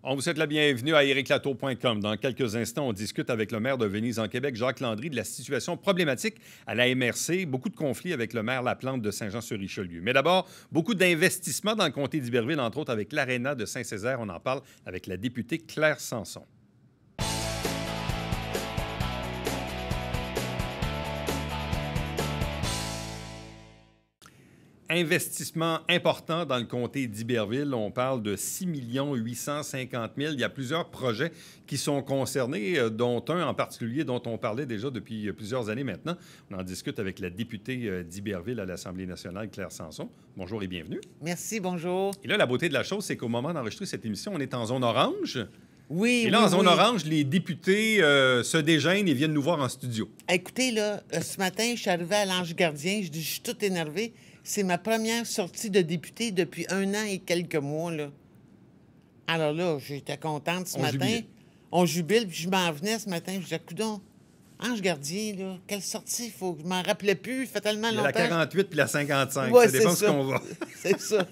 On vous souhaite la bienvenue à ericlatour.com. Dans quelques instants, on discute avec le maire de Venise en Québec, Jacques Landry, de la situation problématique à la MRC. Beaucoup de conflits avec le maire Laplante de Saint-Jean-sur-Richelieu. Mais d'abord, beaucoup d'investissements dans le comté d'Iberville, entre autres avec l'Aréna de Saint-Césaire. On en parle avec la députée Claire Sanson. Investissement important dans le comté d'Iberville. On parle de 6 850 000. Il y a plusieurs projets qui sont concernés, dont un en particulier dont on parlait déjà depuis plusieurs années maintenant. On en discute avec la députée d'Iberville à l'Assemblée nationale, Claire Sanson. Bonjour et bienvenue. Merci, bonjour. Et là, la beauté de la chose, c'est qu'au moment d'enregistrer cette émission, on est en zone orange. Oui, et là, en zone oui. orange, les députés se déjeunent et viennent nous voir en studio. Écoutez, là, ce matin, je suis arrivée à l'Ange Gardien. Je suis toute énervée. C'est ma première sortie de député depuis 1 an et quelques mois, là. Alors là, j'étais contente ce matin. Jubile. On jubile, puis je m'en venais ce matin. Je disais, coudonc, Ange Gardien, là, quelle sortie? Faut que je m'en rappelais plus. Ça fait tellement Il y a longtemps. la 48 puis la 55. Ouais, ça dépend c'est ce qu'on va. C'est ça.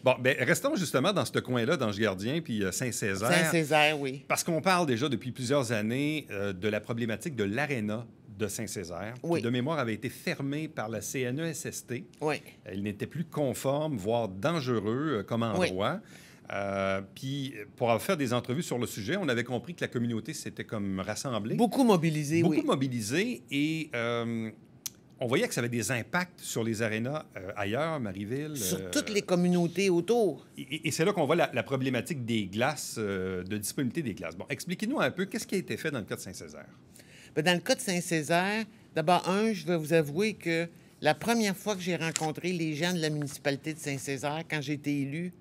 Bon, bien, restons justement dans ce coin-là, d'Ange Gardien puis Saint-Césaire. Saint-Césaire, oui. Parce qu'on parle déjà depuis plusieurs années de la problématique de l'Aréna de Saint-Césaire, Oui. qui, de mémoire, avait été fermée par la CNESST. Oui. Elle n'était plus conforme, voire dangereux comme endroit. Puis, pour avoir fait des entrevues sur le sujet, on avait compris que la communauté s'était comme rassemblée. Beaucoup mobilisé, oui. Beaucoup mobilisée. Et on voyait que ça avait des impacts sur les arénas ailleurs, Marieville. Sur toutes les communautés autour. Et c'est là qu'on voit la problématique des glaces, de disponibilité des glaces. Bon, expliquez-nous un peu, qu'est-ce qui a été fait dans le cas de Saint-Césaire? Bien, dans le cas de Saint-Césaire, d'abord, je vais vous avouer que la première fois que j'ai rencontré les gens de la municipalité de Saint-Césaire, quand j'ai été élu,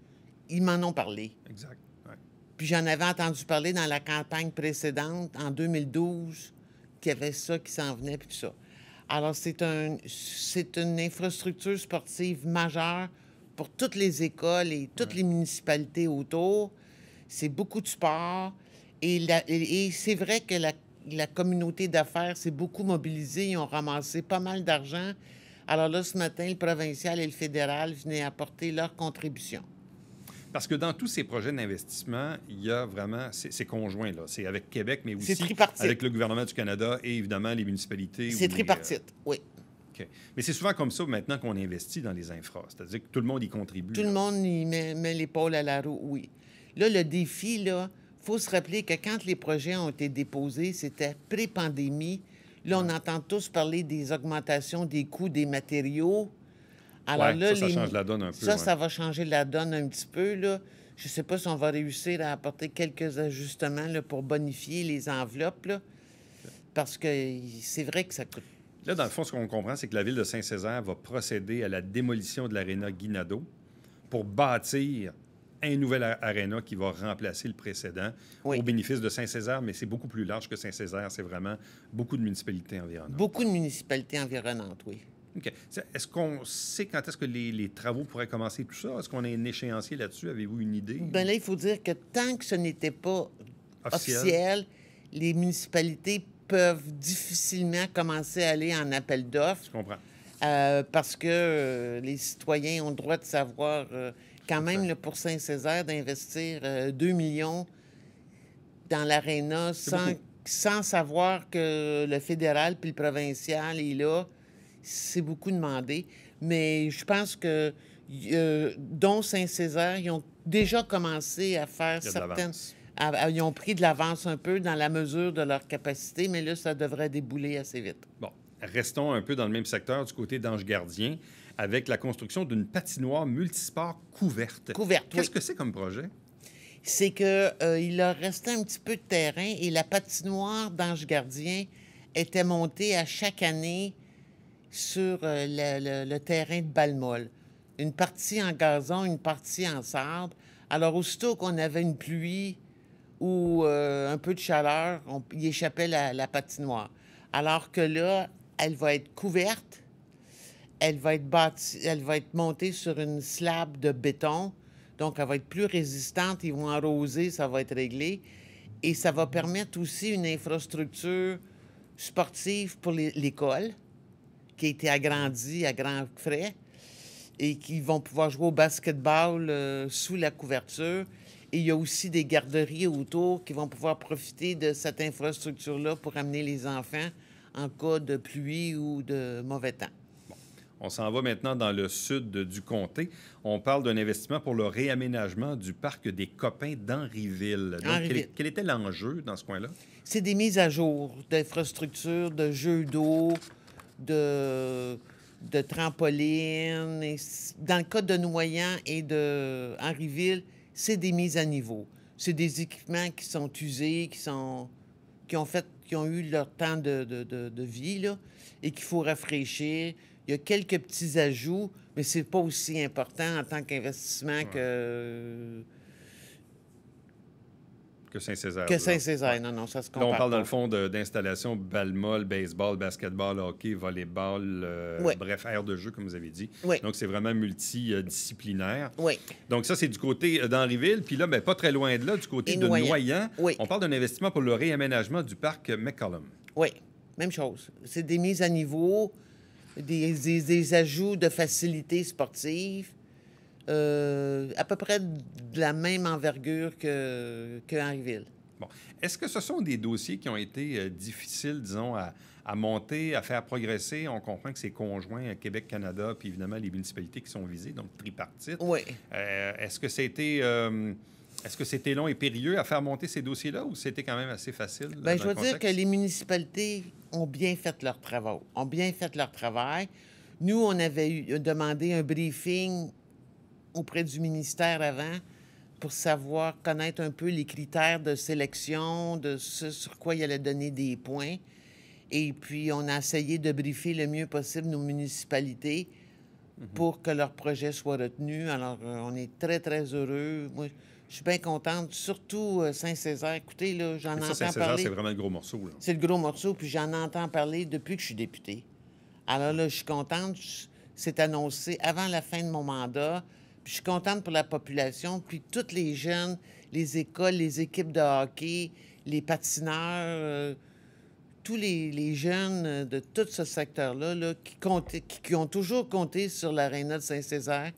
ils m'en ont parlé. Exact. Ouais. Puis j'en avais entendu parler dans la campagne précédente, en 2012, qu'il y avait ça qui s'en venait, puis tout ça. Alors, c'est une infrastructure sportive majeure pour toutes les écoles et toutes les municipalités autour. C'est beaucoup de sport. Et c'est vrai que la communauté d'affaires s'est beaucoup mobilisée. Ils ont ramassé pas mal d'argent. Alors là, ce matin, le provincial et le fédéral venaient apporter leur contribution. Parce que dans tous ces projets d'investissement, il y a vraiment... C'est conjoint, là. C'est avec Québec, mais aussi tripartite. avec le gouvernement du Canada et évidemment les municipalités. C'est tripartite, oui. OK. Mais c'est souvent comme ça maintenant qu'on investit dans les infras. C'est-à-dire que tout le monde y contribue. Tout le monde y met l'épaule à la roue, oui. Là, le défi, là, il faut se rappeler que quand les projets ont été déposés, c'était pré-pandémie. Là, on entend tous parler des augmentations des coûts des matériaux. Alors là, ça change la donne un peu. Ça va changer la donne un petit peu, là. Je ne sais pas si on va réussir à apporter quelques ajustements là, pour bonifier les enveloppes, là, parce que c'est vrai que ça coûte. Là, dans le fond, ce qu'on comprend, c'est que la ville de Saint-Césaire va procéder à la démolition de l'aréna Guinado pour bâtir un nouvel aréna qui va remplacer le précédent au bénéfice de Saint-Césaire, mais c'est beaucoup plus large que Saint-Césaire. C'est vraiment beaucoup de municipalités environnantes. Beaucoup de municipalités environnantes, oui. OK. Est-ce qu'on sait quand est-ce que les travaux pourraient commencer, tout ça? Est-ce qu'on a un échéancier là-dessus? Avez-vous une idée? Bien là, il faut dire que tant que ce n'était pas officiel, les municipalités peuvent difficilement commencer à aller en appel d'offres. Je comprends. Parce que les citoyens ont le droit de savoir, quand même, là, pour Saint-Césaire, d'investir 2 millions dans l'aréna sans savoir que le fédéral puis le provincial est là. C'est beaucoup demandé. Mais je pense que, dont Saint-Césaire, ils ont déjà commencé à faire certaines... Ils ont pris de l'avance un peu dans la mesure de leur capacité, mais là, ça devrait débouler assez vite. Bon, restons un peu dans le même secteur du côté d'Ange Gardien, avec la construction d'une patinoire multisport couverte. Qu'est-ce que c'est comme projet? C'est qu'il leur restait un petit peu de terrain et la patinoire d'Ange Gardien était montée à chaque année sur le terrain de Balmol. Une partie en gazon, une partie en sable. Alors, aussitôt qu'on avait une pluie ou un peu de chaleur, on y échappait la patinoire. Alors que là, elle va être couverte, elle va être montée sur une slab de béton, donc elle va être plus résistante, ils vont arroser, ça va être réglé. Et ça va permettre aussi une infrastructure sportive pour l'école, qui a été agrandie à grands frais, et qui vont pouvoir jouer au basketball sous la couverture. Et il y a aussi des garderies autour qui vont pouvoir profiter de cette infrastructure-là pour amener les enfants en cas de pluie ou de mauvais temps. On s'en va maintenant dans le sud du comté. On parle d'un investissement pour le réaménagement du parc des Copains d'Henryville. Donc, quel était l'enjeu dans ce coin-là? C'est des mises à jour d'infrastructures, de jeux d'eau, de trampolines. Et dans le cas de Noyant et de Henryville, c'est des mises à niveau. C'est des équipements qui sont usés, qui ont eu leur temps de vie, là, et qu'il faut rafraîchir. Il y a quelques petits ajouts, mais c'est pas aussi important en tant qu'investissement que Saint-Césaire. Que Saint-Césaire. Non, ça se compare là, on parle pas. dans le fond d'installation ball-molle, baseball, basketball, hockey, volleyball, bref, aire de jeu, comme vous avez dit. Oui. Donc, c'est vraiment multidisciplinaire. Oui. Donc, ça, c'est du côté d'Henryville. Puis là, bien, pas très loin de là, du côté de Noyant, oui. On parle d'un investissement pour le réaménagement du parc McCollum. Oui, même chose. C'est des mises à niveau, des ajouts de facilités sportives, à peu près de la même envergure que Henryville. Bon. Est-ce que ce sont des dossiers qui ont été difficiles, disons, à monter, à faire progresser? On comprend que c'est conjoint à Québec-Canada, puis évidemment les municipalités qui sont visées, donc tripartite. Oui. Est-ce que c'était long et périlleux à faire monter ces dossiers-là ou c'était quand même assez facile? Bien, je veux dire que les municipalités ont bien fait leur travail. Nous, on avait demandé un briefing auprès du ministère avant pour savoir, connaître un peu les critères de sélection, de ce sur quoi il allait donner des points. Et puis, on a essayé de briefer le mieux possible nos municipalités pour que leur projet soit retenu. Alors, on est très, très heureux. Moi, je suis bien contente, surtout Saint-Césaire. Écoutez, là, j'en entends parler. C'est vraiment le gros morceau. Là. C'est le gros morceau, puis j'en entends parler depuis que je suis députée. Alors là, je suis contente. C'est annoncé avant la fin de mon mandat. Puis je suis contente pour la population, puis tous les jeunes, les écoles, les équipes de hockey, les patineurs, tous les jeunes de tout ce secteur-là là, qui ont toujours compté sur l'aréna de Saint-Césaire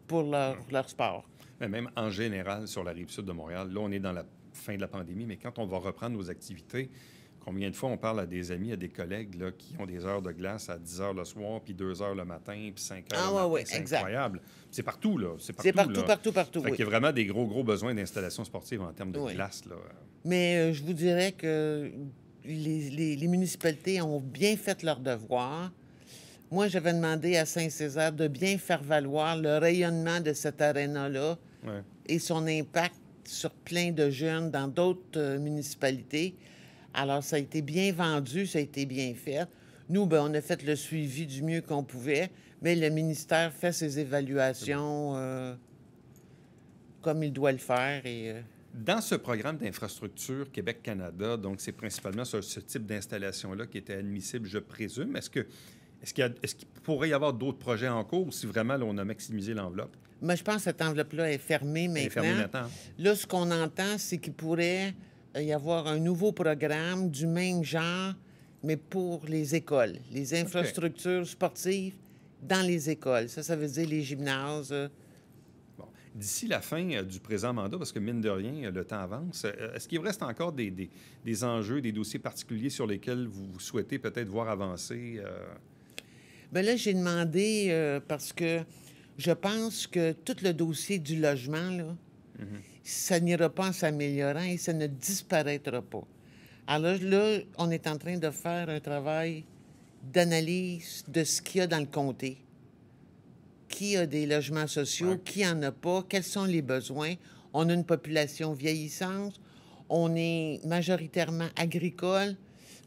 pour leur sport. Mais même en général, sur la Rive-Sud de Montréal, là, on est dans la fin de la pandémie, mais quand on va reprendre nos activités, combien de fois on parle à des amis, à des collègues là, qui ont des heures de glace à 10 heures le soir, puis 2 heures le matin, puis 5 heures le matin. Oui, c'est exact. Incroyable. C'est partout, là. C'est partout. Fait qu'il y a vraiment des gros besoins d'installations sportives en termes de glace, là. Mais je vous dirais que les municipalités ont bien fait leur devoir. Moi, j'avais demandé à Saint-Césaire de bien faire valoir le rayonnement de cette aréna-là et son impact sur plein de jeunes dans d'autres municipalités. Alors, ça a été bien vendu, ça a été bien fait. Nous, bien, on a fait le suivi du mieux qu'on pouvait, mais le ministère fait ses évaluations comme il doit le faire. Dans ce programme d'infrastructure Québec-Canada, donc c'est principalement ce type d'installation-là qui était admissible, je présume. Est-ce qu'il pourrait y avoir d'autres projets en cours si vraiment là, on a maximisé l'enveloppe? Mais je pense que cette enveloppe-là est fermée maintenant. Elle est fermée maintenant. Là, ce qu'on entend, c'est qu'il pourrait y avoir un nouveau programme du même genre, mais pour les écoles, les infrastructures sportives dans les écoles. Ça veut dire les gymnases. Bon. D'ici la fin du présent mandat, parce que mine de rien, le temps avance, est-ce qu'il reste encore des enjeux, des dossiers particuliers sur lesquels vous souhaitez peut-être voir avancer? Bien là, j'ai demandé, parce que je pense que tout le dossier du logement, là, ça n'ira pas en s'améliorant et ça ne disparaîtra pas. Alors là, on est en train de faire un travail d'analyse de ce qu'il y a dans le comté. Qui a des logements sociaux, qui en a pas, quels sont les besoins. On a une population vieillissante, on est majoritairement agricole.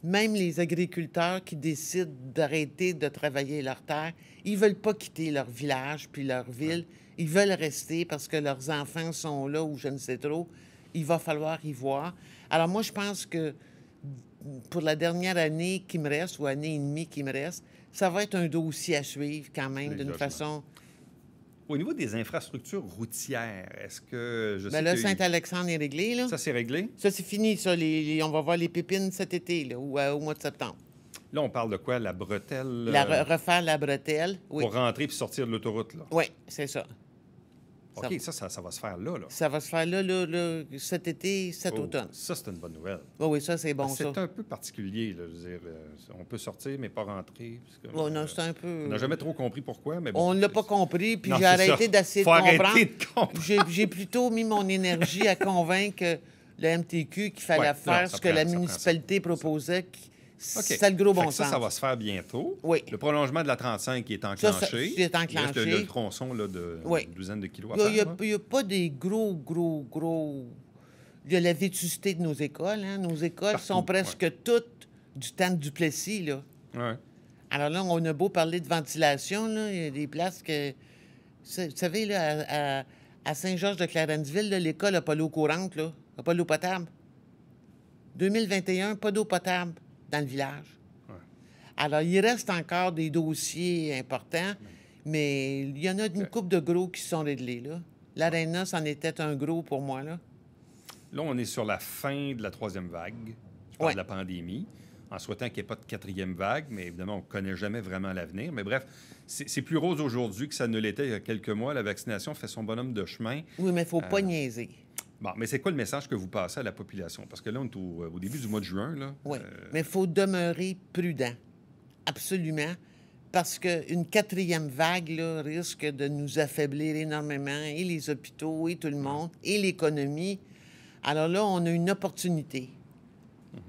Même les agriculteurs qui décident d'arrêter de travailler leur terre, ils veulent pas quitter leur village puis leur ville. Ils veulent rester parce que leurs enfants sont là ou je ne sais trop. Il va falloir y voir. Alors moi, je pense que pour la dernière année qui me reste ou année et demie qui me reste, ça va être un dossier à suivre quand même d'une façon... Au niveau des infrastructures routières, est-ce que... Bien là, Saint-Alexandre est réglé, là. Ça, c'est réglé? Ça, c'est fini, ça. On va voir les pépines cet été, là, ou au mois de septembre. Là, on parle de quoi? La bretelle? Refaire la bretelle, oui. Pour rentrer puis sortir de l'autoroute, là? Oui, c'est ça. OK, ça va se faire là. Ça va se faire là, cet été, cet automne. Ça, c'est une bonne nouvelle. Oui, ça, c'est bon, ça. C'est un peu particulier, là, je veux dire. On peut sortir, mais pas rentrer. Oh, non, c'est un peu... On n'a jamais trop compris pourquoi, mais bon. On ne l'a pas compris, puis Non, j'ai c'est arrêté ça. d'essayer de Faut arrêter comprendre. de comprendre. J'ai plutôt mis mon énergie à convaincre le MTQ qu'il fallait faire ce que la municipalité proposait. C'est le gros bon sens. Ça va se faire bientôt. Oui. Le prolongement de la 35 qui est enclenché. Il est enclenché. Il reste le tronçon là, de une douzaine de kilos à faire. Il n'y a pas des gros... Il y a la vétusté de nos écoles. Hein? Nos écoles sont presque toutes du temps de Duplessis. Là. Ouais. Alors là, on a beau parler de ventilation, là, il y a des places que... Vous savez, là, à Saint-Georges-de-Clarenceville, l'école n'a pas l'eau courante, là. N'a pas l'eau potable. 2021, pas d'eau potable dans le village. Ouais. Alors, il reste encore des dossiers importants, mais il y en a une couple de gros qui sont réglés, là. L'Arena, c'en était un gros pour moi, là. Là, on est sur la fin de la 3e vague. Je parle de la pandémie, en souhaitant qu'il n'y ait pas de 4e vague, mais évidemment, on ne connaît jamais vraiment l'avenir. Mais bref, c'est plus rose aujourd'hui que ça ne l'était il y a quelques mois. La vaccination fait son bonhomme de chemin. Oui, mais il ne faut pas niaiser. Bon, mais c'est quoi le message que vous passez à la population? Parce que là, on est au début du mois de juin. Là. Oui, mais il faut demeurer prudent. Absolument. Parce qu'une 4e vague là, risque de nous affaiblir énormément, et les hôpitaux, et tout le monde, et l'économie. Alors là, on a une opportunité.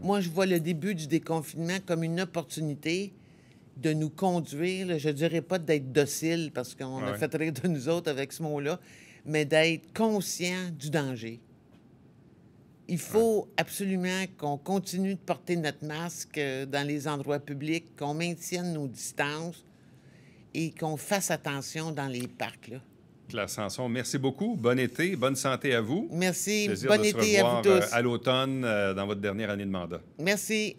Moi, je vois le début du déconfinement comme une opportunité de nous conduire, là, je ne dirais pas d'être docile, parce qu'on a fait rire de nous autres avec ce mot-là, mais d'être conscient du danger. Il faut absolument qu'on continue de porter notre masque dans les endroits publics, qu'on maintienne nos distances et qu'on fasse attention dans les parcs, là. Claire Sanson, merci beaucoup. Bon été, bonne santé à vous. Merci. Bon été à vous tous. À l'automne, dans votre dernière année de mandat. Merci.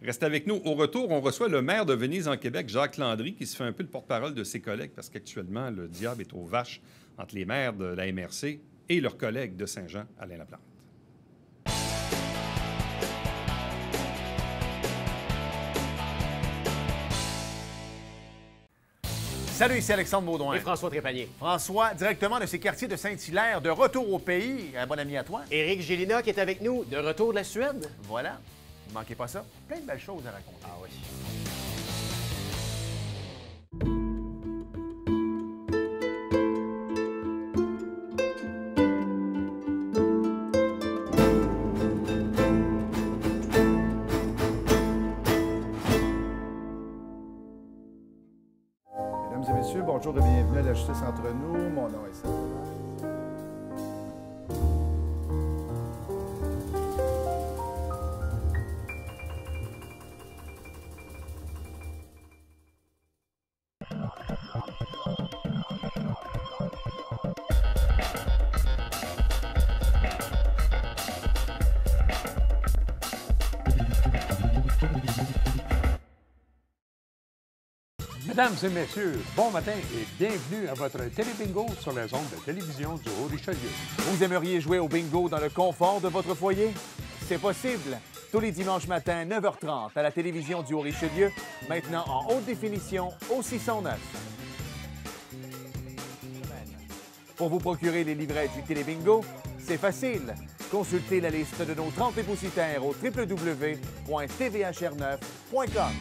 Restez avec nous. Au retour, on reçoit le maire de Venise en Québec, Jacques Landry, qui se fait un peu le porte-parole de ses collègues parce qu'actuellement, le diable est aux vaches entre les maires de la MRC et leurs collègues de Saint-Jean, Alain Laplante. Salut, ici Alexandre Baudouin. Et François Trépanier. François, directement de ces quartiers de Saint-Hilaire, de retour au pays. Un bon ami à toi. Éric Gélina qui est avec nous, de retour de la Suède. Voilà. Ne manquez pas ça. Plein de belles choses à raconter. Ah oui. Mesdames et messieurs, bonjour et bienvenue à la Justice entre nous. Mon nom est Seth. Mesdames et messieurs, bon matin et bienvenue à votre télébingo sur les ondes de télévision du Haut-Richelieu. Vous aimeriez jouer au bingo dans le confort de votre foyer? C'est possible. Tous les dimanches matins, 9h30, à la télévision du Haut-Richelieu, maintenant en haute définition au 609. Pour vous procurer les livrets du télébingo, c'est facile. Consultez la liste de nos 30 dépositaires au www.tvhr9.com.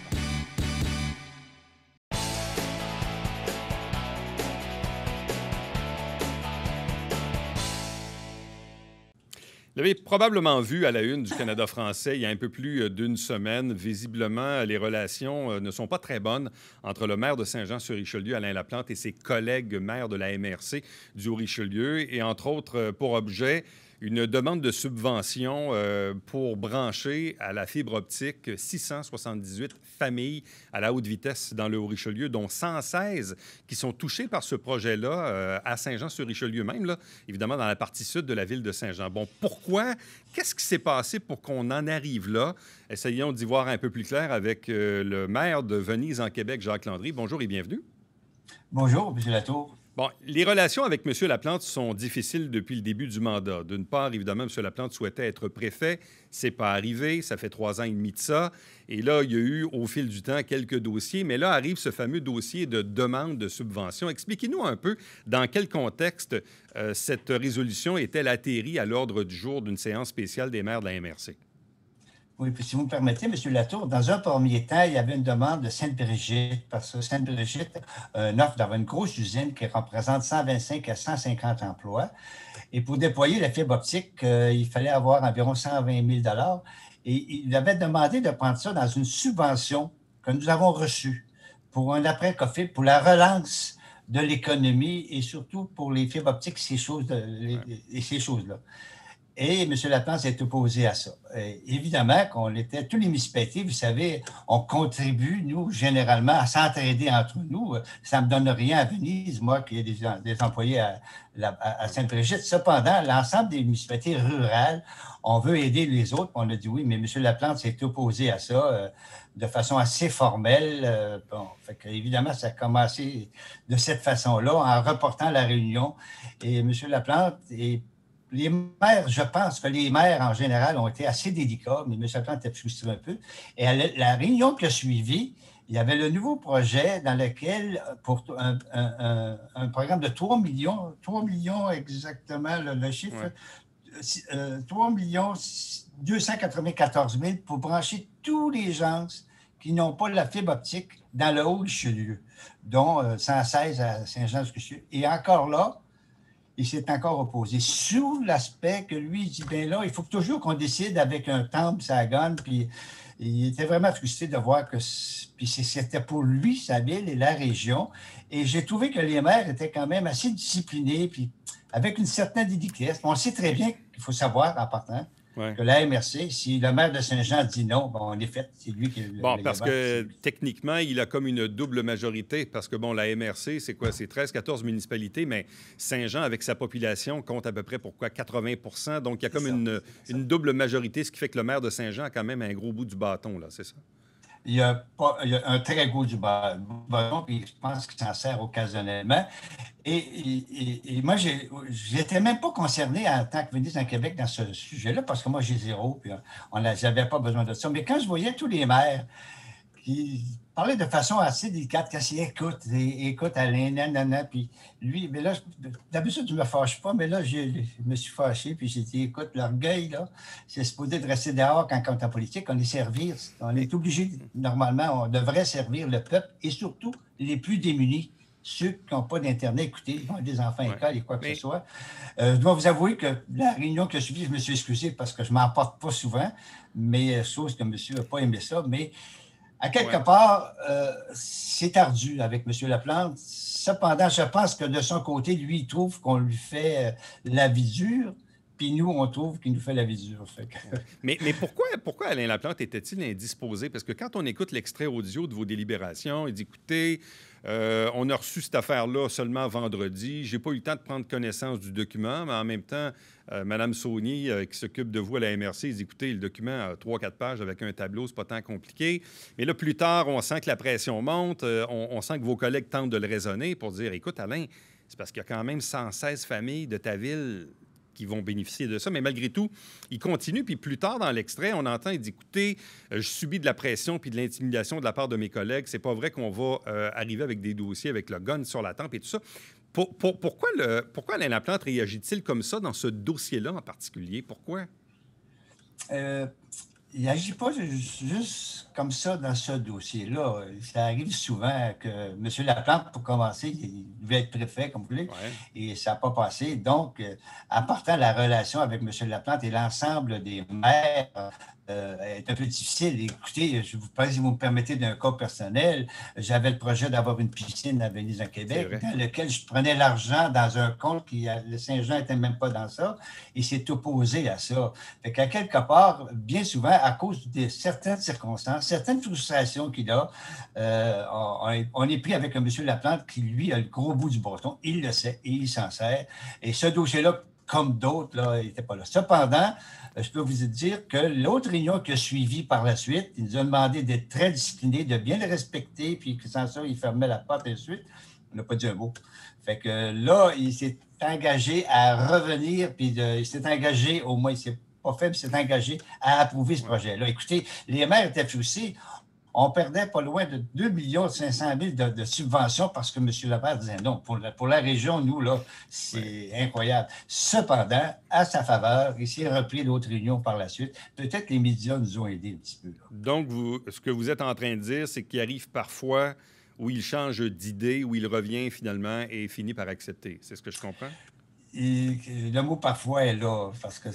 Vous l'avez probablement vu à la une du Canada français il y a un peu plus d'une semaine. Visiblement, les relations ne sont pas très bonnes entre le maire de Saint-Jean-sur-Richelieu, Alain Laplante, et ses collègues maires de la MRC du Haut-Richelieu, et entre autres pour objet une demande de subvention pour brancher à la fibre optique 678 familles à la haute vitesse dans le Haut-Richelieu, dont 116 qui sont touchées par ce projet-là à Saint-Jean-sur-Richelieu même, là, évidemment dans la partie sud de la ville de Saint-Jean. Bon, pourquoi? Qu'est-ce qui s'est passé pour qu'on en arrive là? Essayons d'y voir un peu plus clair avec le maire de Venise en Québec, Jacques Landry. Bonjour et bienvenue. Bonjour, M. Latour. Bon, les relations avec M. Laplante sont difficiles depuis le début du mandat. D'une part, évidemment, M. Laplante souhaitait être préfet. C'est pas arrivé. Ça fait 3 ans et demi de ça. Et là, il y a eu, au fil du temps, quelques dossiers. Mais là arrive ce fameux dossier de demande de subvention. Expliquez-nous un peu dans quel contexte cette résolution est-elle atterrie à l'ordre du jour d'une séance spéciale des maires de la MRC. Oui, puis si vous me permettez, M. Latour, dans un premier temps, il y avait une demande de Sainte-Brigitte, parce que Sainte-Brigitte offre d'avoir une grosse usine qui représente 125 à 150 emplois. Et pour déployer la fibre optique, il fallait avoir environ 120 000 $. Et il avait demandé de prendre ça dans une subvention que nous avons reçue pour un après-COVID, pour la relance de l'économie et surtout pour les fibres optiques, ces choses-là. Et M. Laplante s'est opposé à ça. Évidemment qu'on était, tous les municipalités, vous savez, on contribue, nous, généralement, à s'entraider entre nous. Ça ne me donne rien à Venise, moi, qui ai des employés à Sainte-Brigitte. Cependant, l'ensemble des municipalités rurales, on veut aider les autres. On a dit oui, mais M. Laplante s'est opposé à ça de façon assez formelle. Fait que, évidemment, ça a commencé de cette façon-là, en reportant la réunion. Et M. Laplante est les maires, je pense que les maires, en général, ont été assez délicats, mais M. Laplante était frustré un peu. Et à la réunion qui a suivi, il y avait le nouveau projet dans lequel, pour un programme de 3 millions exactement, le chiffre, 3 294 000 pour brancher tous les gens qui n'ont pas la fibre optique dans le Haut-Richelieu, dont 116 à Saint-Jean-du-Richelieu. Et encore là, il s'est encore opposé, sous l'aspect que lui, il dit, bien là, il faut toujours qu'on décide avec un temple, ça gagne, puis il était vraiment frustré de voir que c'était pour lui, sa ville et la région. Et j'ai trouvé que les maires étaient quand même assez disciplinés, puis avec une certaine délicatesse. On sait très bien qu'il faut savoir, en partant, que la MRC, si le maire de Saint-Jean dit non, bon, en effet, c'est lui qui... Bon, parce que techniquement, il a comme une double majorité, parce que, bon, la MRC, c'est quoi? C'est 13-14 municipalités, mais Saint-Jean, avec sa population, compte à peu près, pourquoi, 80 %. Donc, il y a comme une double majorité, ce qui fait que le maire de Saint-Jean a quand même un gros bout du bâton, là, c'est ça? Il y a un très gros du bâton, puis je pense qu'il s'en sert occasionnellement. Et moi, je n'étais même pas concerné en tant que ministre en Québec dans ce sujet-là, parce que moi, j'ai zéro, puis j'avais pas besoin de ça. Mais quand je voyais tous les maires qui parlaient de façon assez délicate, quand ils écoute Alain, nanana, puis lui, mais là, d'habitude, je ne me fâche pas, mais là, je me suis fâché, puis j'ai dit, écoute, l'orgueil, là, c'est supposé de rester dehors quand on est en politique, on est servir, on est obligé, normalement, on devrait servir le peuple, et surtout les plus démunis. Ceux qui n'ont pas d'Internet, écoutez, ils ont des enfants à l'école et quoi que ce soit. Je dois vous avouer que la réunion que je suis, je me suis excusé parce que je ne m'en porte pas souvent, mais chose que monsieur n'a pas aimé ça. Mais à quelque part, c'est ardu avec M. Laplante. Cependant, je pense que de son côté, lui, il trouve qu'on lui fait la vie dure. Puis nous, on trouve qu'il nous fait la vie dure. Mais pourquoi Alain Laplante était-il indisposé? Parce que quand on écoute l'extrait audio de vos délibérations, il dit, écoutez, on a reçu cette affaire-là seulement vendredi. Je n'ai pas eu le temps de prendre connaissance du document, mais en même temps, Mme Saunier, qui s'occupe de vous à la MRC, dit, écoutez, le document a 3-4 pages avec un tableau, c'est pas tant compliqué. Mais là, plus tard, on sent que la pression monte, on sent que vos collègues tentent de le raisonner pour dire, écoute, Alain, c'est parce qu'il y a quand même 116 familles de ta ville qui vont bénéficier de ça. Mais malgré tout, il continue. Puis plus tard dans l'extrait, on entend, il dit, écoutez, je subis de la pression puis de l'intimidation de la part de mes collègues. C'est pas vrai qu'on va arriver avec des dossiers avec le gun sur la tempe et tout ça. Pourquoi Alain Laplante réagit-il comme ça dans ce dossier-là en particulier? Pourquoi? Il n'agit pas juste comme ça dans ce dossier-là. Ça arrive souvent que M. Laplante, pour commencer, il devait être préfet, comme vous voulez, et ça n'a pas passé. Donc, en partant la relation avec M. Laplante et l'ensemble des maires est un peu difficile. Écoutez, si vous me permettez d'un cas personnel, j'avais le projet d'avoir une piscine à Venise, en Québec, dans lequel je prenais l'argent dans un compte qui, le Saint-Jean n'était même pas dans ça, et s'est opposé à ça. Fait qu'à quelque part, bien souvent, à cause de certaines circonstances, certaines frustrations qu'il a, on est pris avec un M. Laplante qui, lui, a le gros bout du bâton. Il le sait et il s'en sert. Et ce dossier-là, comme d'autres, là, il n'était pas là. Cependant, je peux vous dire que l'autre réunion qui a suivi par la suite, il nous a demandé d'être très disciplinés, de bien le respecter, puis que sans ça, il fermait la porte et de suite. On n'a pas dit un mot. Fait que là, il s'est engagé à revenir, puis il s'est engagé, au moins, il ne s'est pas fait, mais il s'est engagé à approuver ce projet-là. Écoutez, les maires étaient frustrés. On perdait pas loin de 2 500 000 de subventions parce que M. Lepage disait non. Pour la région, nous, là, c'est incroyable. Cependant, à sa faveur, il s'est repris d'autres réunions par la suite. Peut-être que les médias nous ont aidés un petit peu. Là. Donc, ce que vous êtes en train de dire, c'est qu'il arrive parfois où il change d'idée, où il revient finalement et finit par accepter. C'est ce que je comprends? Le mot parfois est là, parce que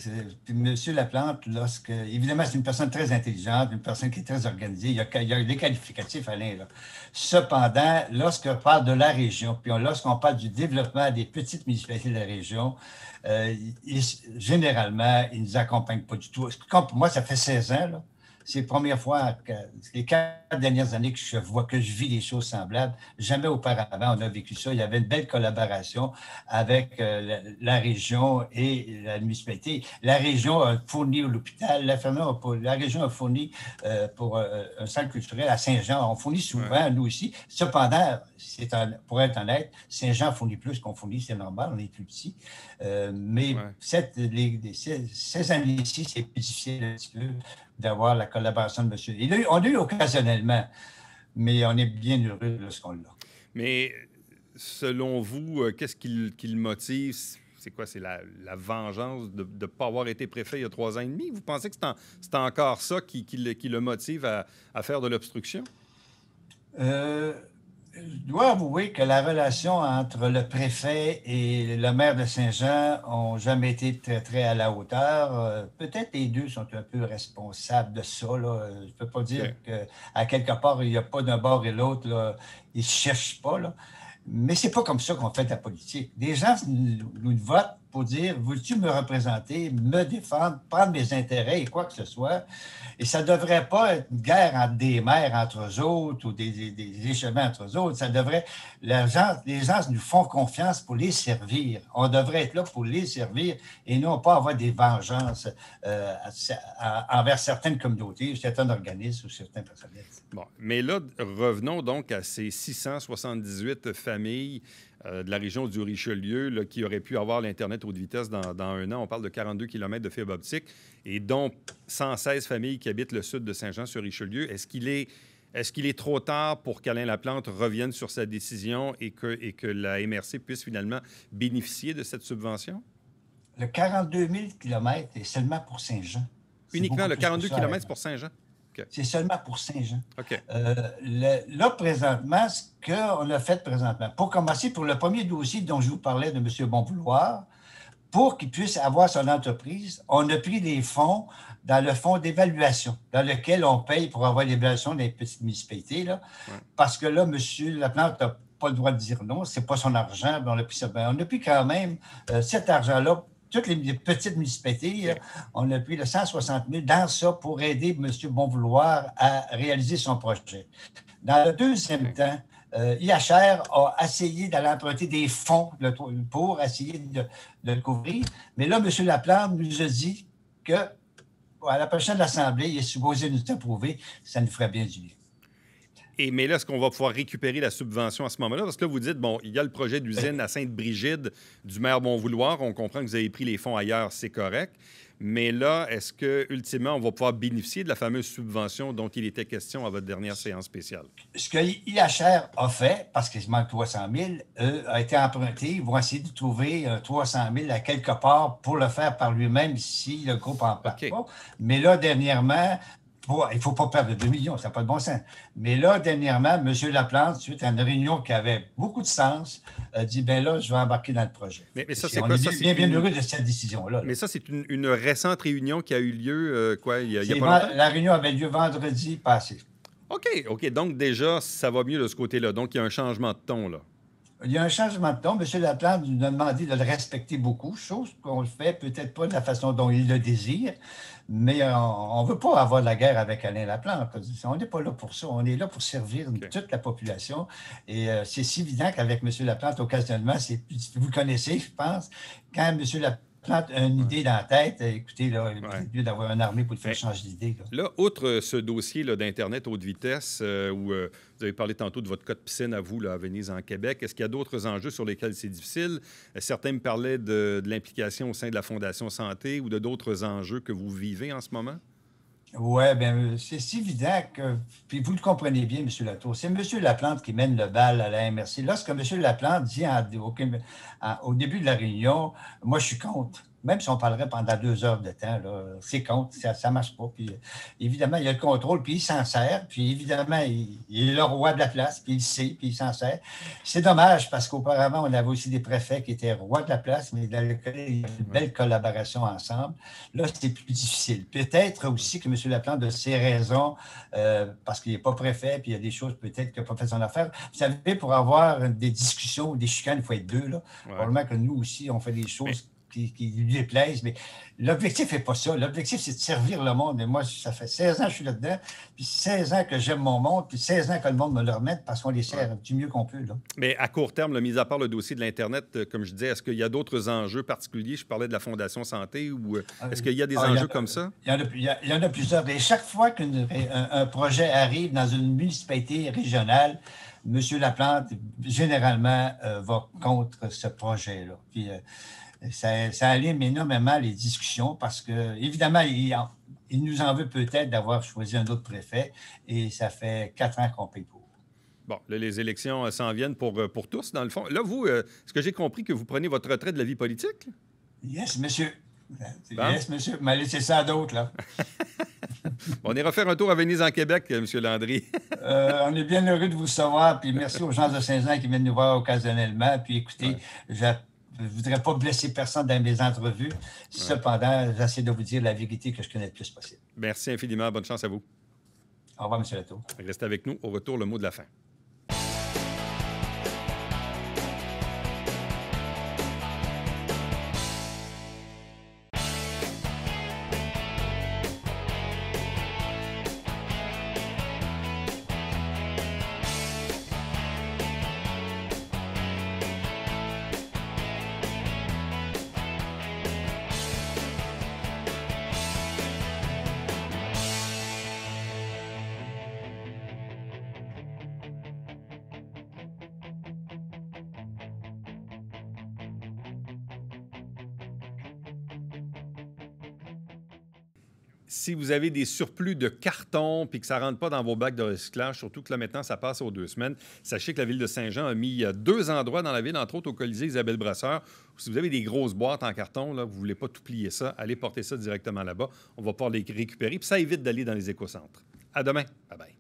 M. Laplante, évidemment, c'est une personne très intelligente, une personne qui est très organisée, il y a des qualificatifs, Alain, là. Cependant, lorsqu'on parle de la région, puis lorsqu'on parle du développement des petites municipalités de la région, généralement, il ne nous accompagne pas du tout. Comme pour moi, ça fait 16 ans, là. C'est la première fois, les 4 dernières années que je vis des choses semblables. Jamais auparavant, on a vécu ça. Il y avait une belle collaboration avec la région et la municipalité. La région a fourni l'hôpital. La région a fourni pour un centre culturel à Saint-Jean. On fournit souvent, nous aussi. Cependant, pour être honnête, Saint-Jean fournit plus qu'on fournit. C'est normal, on est plus petit. Mais ces années-ci, c'est plus difficile un petit peu d'avoir la collaboration de monsieur. On a eu occasionnellement, mais on est bien heureux lorsqu'on l'a. Mais selon vous, qu'est-ce qui le motive? C'est quoi? C'est la vengeance de ne pas avoir été préfet il y a 3 ans et demi? Vous pensez que c'est encore ça qui le motive à faire de l'obstruction? Je dois avouer que la relation entre le préfet et le maire de Saint-Jean n'a jamais été très, très à la hauteur. Peut-être les deux sont un peu responsables de ça. Là. Je ne peux pas dire qu'à quelque part, il n'y a pas d'un bord et l'autre. Là. Ils ne se cherchent pas. Là. Mais ce n'est pas comme ça qu'on fait la politique. Des gens nous votent pour dire « veux-tu me représenter, me défendre, prendre mes intérêts et quoi que ce soit ». Et ça ne devrait pas être une guerre entre des maires entre eux autres ou des échevins entre eux autres. Ça devrait... les gens nous font confiance pour les servir. On devrait être là pour les servir et non pas avoir des vengeances envers certaines communautés, certains organismes ou certains personnels. Bon, mais là, revenons donc à ces 678 familles de la région du Richelieu là, qui auraient pu avoir l'Internet haute vitesse dans 1 an. On parle de 42 km de fibre optique et dont 116 familles qui habitent le sud de Saint-Jean-sur-Richelieu. Est-ce qu'il est trop tard pour qu'Alain Laplante revienne sur sa décision et que la MRC puisse finalement bénéficier de cette subvention? Le 42 000 km est seulement pour Saint-Jean. Uniquement le 42 km pour Saint-Jean? Okay. C'est seulement pour Saint-Jean. Okay. Là, présentement, ce qu'on a fait présentement, pour commencer, pour le premier dossier dont je vous parlais de M. Bonvouloir, pour qu'il puisse avoir son entreprise, on a pris des fonds dans le fonds d'évaluation, dans lequel on paye pour avoir l'évaluation des petites municipalités. Là, parce que là, M. Laplante n'a pas le droit de dire non, ce n'est pas son argent. On a pris quand même cet argent-là. Toutes les petites municipalités, on a pris le 160 000 dans ça pour aider M. Bonvouloir à réaliser son projet. Dans le deuxième temps, IHR a essayé d'aller emprunter des fonds pour essayer de le couvrir. Mais là, M. Laplante nous a dit qu'à la prochaine Assemblée, il est supposé nous approuver. Ça nous ferait bien du bien. Mais là, est-ce qu'on va pouvoir récupérer la subvention à ce moment-là? Parce que là, vous dites, bon, il y a le projet d'usine à Sainte-Brigide du maire Bonvouloir. On comprend que vous avez pris les fonds ailleurs, c'est correct. Mais là, est-ce que ultimement, on va pouvoir bénéficier de la fameuse subvention dont il était question à votre dernière séance spéciale? Ce que IHR a fait, parce qu'il manque 300 000, a été emprunté. Ils vont essayer de trouver 300 000 à quelque part pour le faire par lui-même si le groupe en parle pas. Mais là, dernièrement... il ne faut pas perdre 2 millions, ça n'a pas de bon sens. Mais là, dernièrement, M. Laplante, suite à une réunion qui avait beaucoup de sens, a dit, bien là, je vais embarquer dans le projet. Mais ça, c'est quoi? On est bien heureux de cette décision-là. Mais ça, c'est une récente réunion qui a eu lieu, il y a pas longtemps? La réunion avait lieu vendredi passé. OK. Donc, déjà, ça va mieux de ce côté-là. Donc, il y a un changement de ton, là. Il y a un changement de ton. M. Laplante nous a demandé de le respecter beaucoup, chose qu'on le fait peut-être pas de la façon dont il le désire, mais on ne veut pas avoir de la guerre avec Alain Laplante. On n'est pas là pour ça. On est là pour servir toute la population. Et c'est si évident qu'avec M. Laplante, occasionnellement, vous le connaissez, je pense, quand M. plante a une idée dans la tête, écoutez, là, il est mieux d'avoir une armée pour le faire changer d'idée. Là, outre ce dossier là, d'Internet haute vitesse, où vous avez parlé tantôt de votre cas de piscine à vous, là, à Venise, en Québec, est-ce qu'il y a d'autres enjeux sur lesquels c'est difficile? Certains me parlaient de l'implication au sein de la Fondation Santé ou de d'autres enjeux que vous vivez en ce moment? Oui, bien, c'est évident que, puis vous le comprenez bien, M. Latour, c'est M. Laplante qui mène le bal à la MRC. Lorsque M. Laplante dit au début de la réunion, moi, je suis contre. Même si on parlerait pendant 2 heures de temps, c'est contre, ça ne marche pas. Puis, évidemment, il y a le contrôle, puis il s'en sert. Puis, évidemment, il est le roi de la place, puis il sait, puis il s'en sert. C'est dommage parce qu'auparavant, on avait aussi des préfets qui étaient rois de la place, mais dans lequel il y a une belle collaboration ensemble. Là, c'est plus difficile. Peut-être aussi que M. Laplante, de ses raisons, parce qu'il n'est pas préfet, puis il y a des choses peut-être qu'il n'a pas fait son affaire. Vous savez, pour avoir des discussions ou des chicanes, il faut être deux. Là. Probablement que nous aussi, on fait des choses qui lui déplaisent, mais l'objectif n'est pas ça. L'objectif, c'est de servir le monde. Et moi, ça fait 16 ans que je suis là-dedans, puis 16 ans que j'aime mon monde, puis 16 ans que le monde me le remette parce qu'on les sert du mieux qu'on peut. Là. Mais à court terme, là, mis à part le dossier de l'Internet, comme je disais, est-ce qu'il y a d'autres enjeux particuliers? Je parlais de la Fondation Santé ou est-ce qu'il y a des enjeux comme ça? Il y en a plusieurs. Et chaque fois qu'un projet arrive dans une municipalité régionale, M. Laplante, généralement, va contre ce projet-là. Puis, ça anime énormément les discussions parce que, évidemment, il nous en veut peut-être d'avoir choisi un autre préfet et ça fait 4 ans qu'on paye pour. Bon, là, les élections s'en viennent pour tous, dans le fond. Là, vous, est-ce que j'ai compris que vous prenez votre retraite de la vie politique? Yes, monsieur. Bon. Yes, monsieur. Mais laissez ça à d'autres, là. On ira faire un tour à Venise, en Québec, M. Landry. On est bien heureux de vous recevoir, puis merci aux gens de Saint-Jean qui viennent nous voir occasionnellement. Puis écoutez, je ne voudrais pas blesser personne dans mes entrevues. Cependant, j'essaie de vous dire la vérité que je connais le plus possible. Merci infiniment. Bonne chance à vous. Au revoir, M. Latour. Restez avec nous. Au retour, le mot de la fin. Si vous avez des surplus de carton puis que ça ne rentre pas dans vos bacs de recyclage, surtout que là, maintenant, ça passe aux 2 semaines, sachez que la Ville de Saint-Jean a mis 2 endroits dans la ville, entre autres au Colisée Isabelle Brasseur. Si vous avez des grosses boîtes en carton, là, vous ne voulez pas tout plier ça, allez porter ça directement là-bas. On va pouvoir les récupérer, puis ça évite d'aller dans les écocentres. À demain. Bye-bye.